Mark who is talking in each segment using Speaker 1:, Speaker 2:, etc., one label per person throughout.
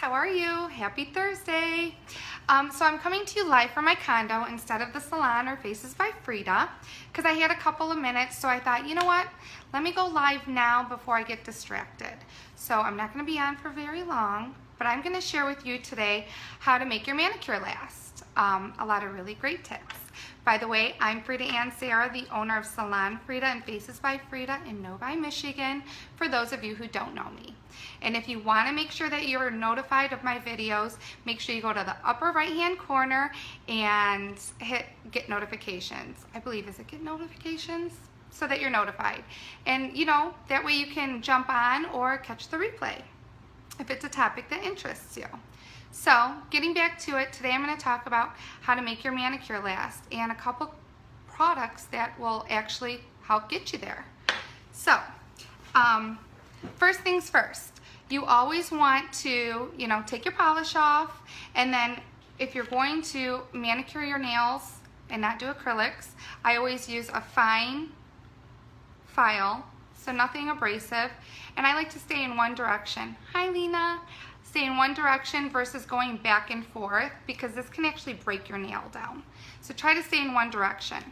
Speaker 1: how are you? Happy Thursday. So I'm coming to you live from my condo instead of the salon or Faces by Frida because I had a couple of minutes, so I thought, you know what, let me go live now before I get distracted. So I'm not going to be on for very long, but I'm going to share with you today how to make your manicure last. A lot of really great tips. By the way, I'm Frida Ann Sarah, the owner of Salon Frida and Faces by Frida in Novi, Michigan, for those of you who don't know me. And if you want to make sure that you're notified of my videos, make sure you go to the upper right hand corner and hit get notifications. I believe, is it get notifications? So that you're notified. And you know, that way you can jump on or catch the replay if it's a topic that interests you. So, getting back to it, today I'm going to talk about how to make your manicure last and a couple products that will actually help get you there. So, first things first, you always want to, take your polish off, and then if you're going to manicure your nails and not do acrylics, I always use a fine file, so nothing abrasive, and I like to stay in one direction. Hi, Lena. Stay in one direction versus going back and forth because this can actually break your nail down. So try to stay in one direction.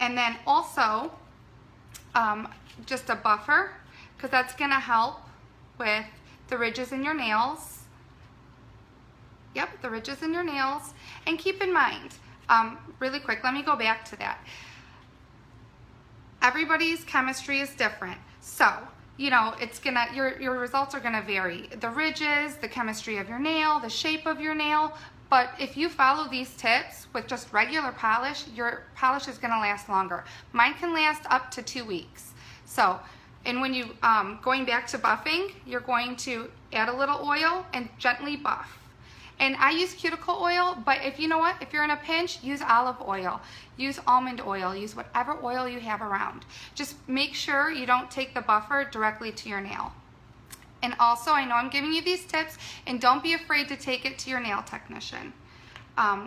Speaker 1: And then also just a buffer, because that's going to help with the ridges in your nails. Yep, the ridges in your nails. And keep in mind, really quick, let me go back to that. Everybody's chemistry is different. So, it's gonna, your results are gonna vary. The ridges, the chemistry of your nail, the shape of your nail. But if you follow these tips with just regular polish, your polish is gonna last longer. Mine can last up to 2 weeks. So, and when you, going back to buffing, you're going to add a little oil and gently buff. And I use cuticle oil, but if you know what, if you're in a pinch, use olive oil, use almond oil, use whatever oil you have around. Just make sure you don't take the buffer directly to your nail. And also, I know I'm giving you these tips, and don't be afraid to take it to your nail technician.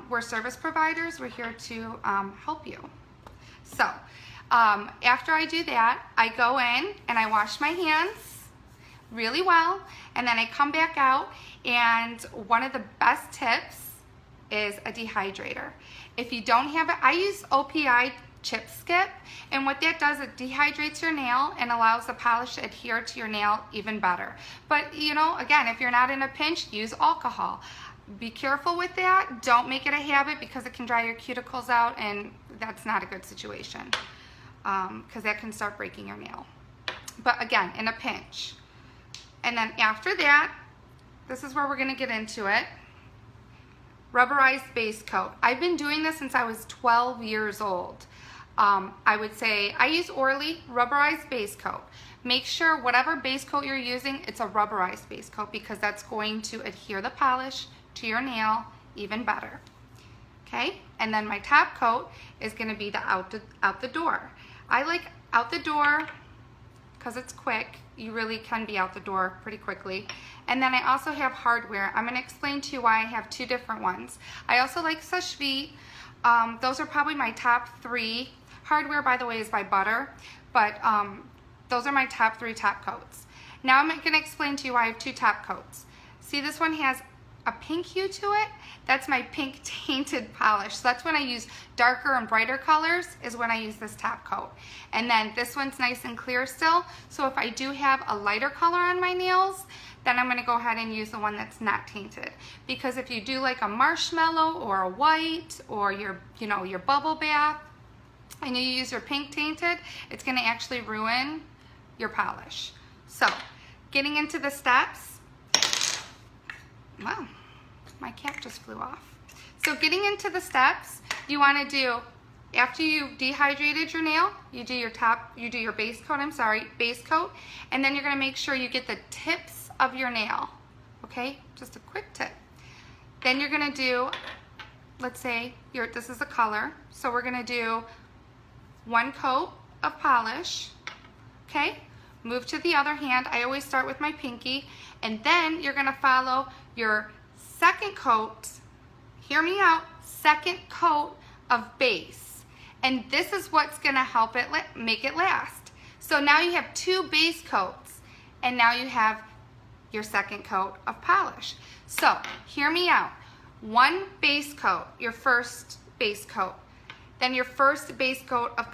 Speaker 1: We're service providers, we're here to help you. So, after I do that, I go in and I wash my hands really well, and then I come back out, and one of the best tips is a dehydrator. If you don't have it, I use OPI chip skip, and what that does, it dehydrates your nail and allows the polish to adhere to your nail even better. But again, if you're not in a pinch, use alcohol. Be careful with that. Don't make it a habit because it can dry your cuticles out, and that's not a good situation because that can start breaking your nail. But again, in a pinch. And then after that, this is where we're going to get into it. Rubberized base coat. I've been doing this since I was 12 years old. I would say I use Orly rubberized base coat. Make sure whatever base coat you're using, it's a rubberized base coat because that's going to adhere the polish to your nail even better. Okay? And then my top coat is going to be the out the door. I like out the door because it's quick. You really can be out the door pretty quickly. And then I also have hardware. I'm going to explain to you why I have two different ones. I also like Sèche Vite. Those are probably my top 3. Hardware, by the way, is by Butter, but those are my top 3 top coats. Now I'm going to explain to you why I have 2 top coats. See, this one has a pink hue to it. That's my pink tainted polish. So that's when I use darker and brighter colors is when I use this top coat. And then this one's nice and clear still. So if I do have a lighter color on my nails, then I'm going to go ahead and use the one that's not tainted. Because if you do like a marshmallow or a white or your bubble bath and you use your pink tainted, it's going to actually ruin your polish. So getting into the steps. Wow. My cap just flew off. So getting into the steps, you want to do, after you've dehydrated your nail, you do your base coat, and then you're going to make sure you get the tips of your nail. Okay? Just a quick tip. Then you're going to do, let's say, this is a color, so we're going to do 1 coat of polish. Okay? Move to the other hand. I always start with my pinky, and then you're going to follow your second coat, hear me out, second coat of base. And this is what's going to help it make it last. So now you have 2 base coats, and now you have your second coat of polish. So hear me out. One base coat, your first base coat, then your first base coat of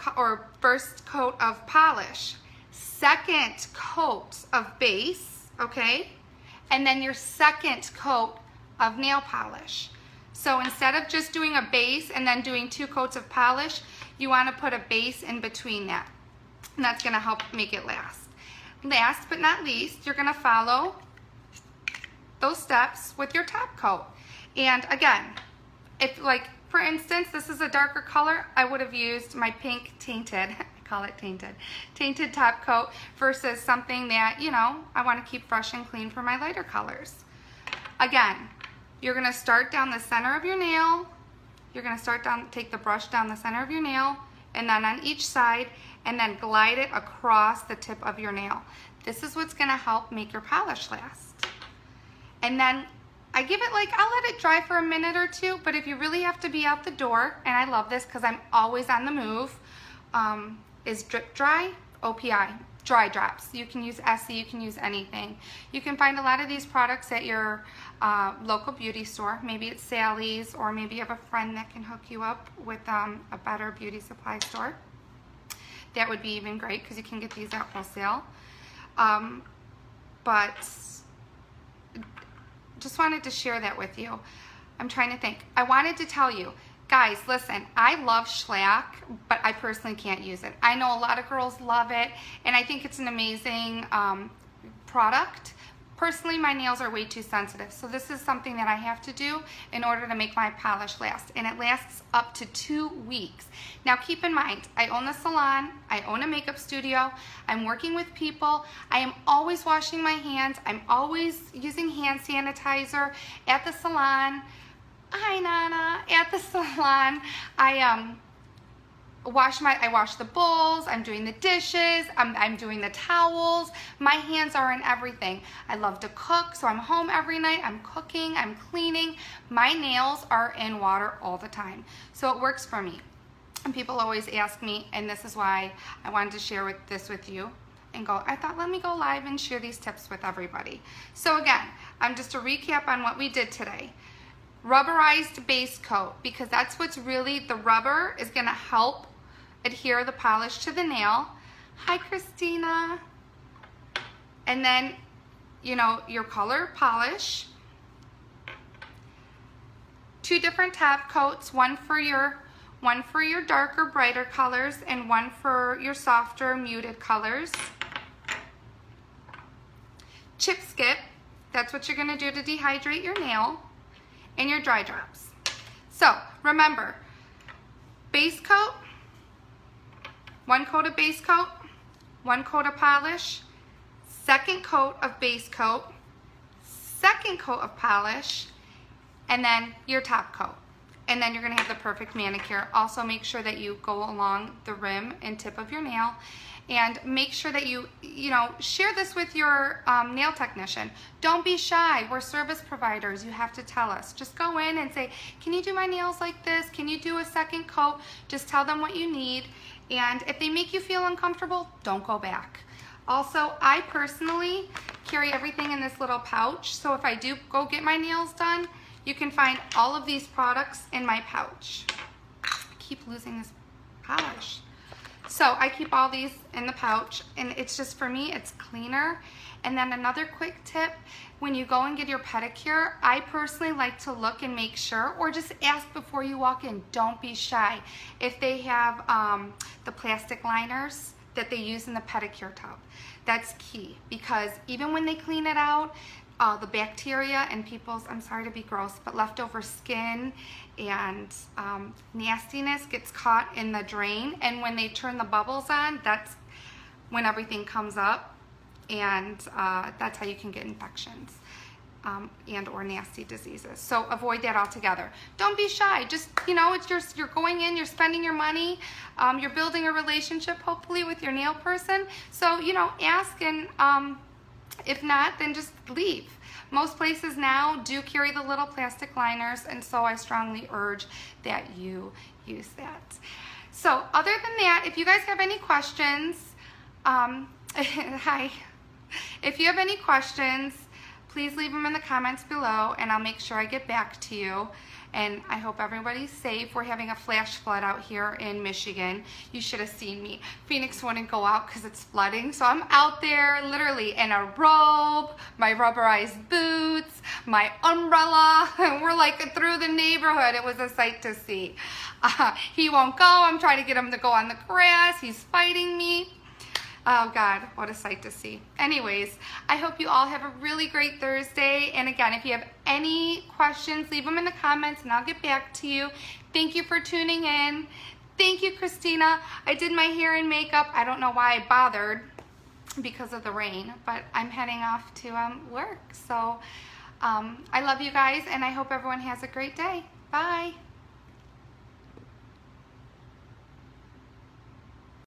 Speaker 1: first coat of polish, second coat of base, okay, and then your second coat of nail polish. So instead of just doing a base and then doing 2 coats of polish, you want to put a base in between that, and that's going to help make it last. Last but not least, you're going to follow those steps with your top coat. And again, if, like, for instance, this is a darker color, I would have used my pink tainted, I call it tainted top coat versus something that, you know, I want to keep fresh and clean for my lighter colors. Again, you're going to start down the center of your nail. You're going to take the brush down the center of your nail, and then on each side, and then glide it across the tip of your nail. This is what's going to help make your polish last. And then I give it, like, I'll let it dry for a minute or 2, but if you really have to be out the door, and I love this because I'm always on the move, is Drip Dry OPI, dry drops. You can use Essie, you can use anything. You can find a lot of these products at your local beauty store. Maybe it's Sally's, or maybe you have a friend that can hook you up with a better beauty supply store. That would be even great because you can get these at wholesale. But just wanted to share that with you. I'm trying to think. I wanted to tell you, guys, listen, I love shellac, but I personally can't use it. I know a lot of girls love it, and I think it's an amazing product. Personally, my nails are way too sensitive, so this is something that I have to do in order to make my polish last, and it lasts up to 2 weeks. Now keep in mind, I own a salon, I own a makeup studio, I'm working with people, I am always washing my hands, I'm always using hand sanitizer at the salon. Hi Nana, at the salon, I wash the bowls, I'm doing the dishes, I'm doing the towels. My hands are in everything. I love to cook, so I'm home every night, I'm cooking, I'm cleaning. My nails are in water all the time, so it works for me. And people always ask me, and this is why I wanted to share this with you, and I thought, let me go live and share these tips with everybody. So again, just to recap on what we did today. Rubberized base coat, because that's what's really, the rubber is gonna help adhere the polish to the nail. Hi Christina. And then, you know, your color polish. 2 different top coats, one for your darker, brighter colors, and one for your softer, muted colors. Chip skip, that's what you're gonna do to dehydrate your nail, and your dry drops. So remember, base coat, 1 coat of base coat, 1 coat of polish, second coat of base coat, second coat of polish, and then your top coat. And then you're gonna have the perfect manicure. Also make sure that you go along the rim and tip of your nail, and make sure that you share this with your nail technician. Don't be shy. We're service providers. You have to tell us. Just go in and say, can you do my nails like this? Can you do a second coat? Just tell them what you need. And if they make you feel uncomfortable, don't go back. Also, I personally carry everything in this little pouch, so if I do go get my nails done, you can find all of these products in my pouch. I keep losing this polish. So I keep all these in the pouch, and it's just, for me, it's cleaner. And then another quick tip, when you go and get your pedicure, I personally like to look and make sure, or just ask before you walk in. Don't be shy. If they have the plastic liners that they use in the pedicure tub, that's key, because even when they clean it out, the bacteria and people's, I'm sorry to be gross, but leftover skin and nastiness gets caught in the drain, and when they turn the bubbles on, that's when everything comes up, and that's how you can get infections and or nasty diseases. So avoid that altogether. Don't be shy. Just, it's you're going in, you're spending your money, you're building a relationship hopefully with your nail person. So, ask, and if not, then just leave. Most places now do carry the little plastic liners, and so I strongly urge that you use that. So other than that, if you guys have any questions, hi. If you have any questions, please leave them in the comments below and I'll make sure I get back to you. And I hope everybody's safe. We're having a flash flood out here in Michigan. You should have seen me. Phoenix wouldn't go out because it's flooding. So I'm out there literally in a robe, my rubberized boots, my umbrella. And we're like through the neighborhood. It was a sight to see. He won't go. I'm trying to get him to go on the grass. He's fighting me. Oh God, what a sight to see. Anyways, I hope you all have a really great Thursday. And again, if you have any questions, leave them in the comments and I'll get back to you. Thank you for tuning in. Thank you, Christina. I did my hair and makeup. I don't know why I bothered because of the rain, but I'm heading off to work. So I love you guys and I hope everyone has a great day. Bye.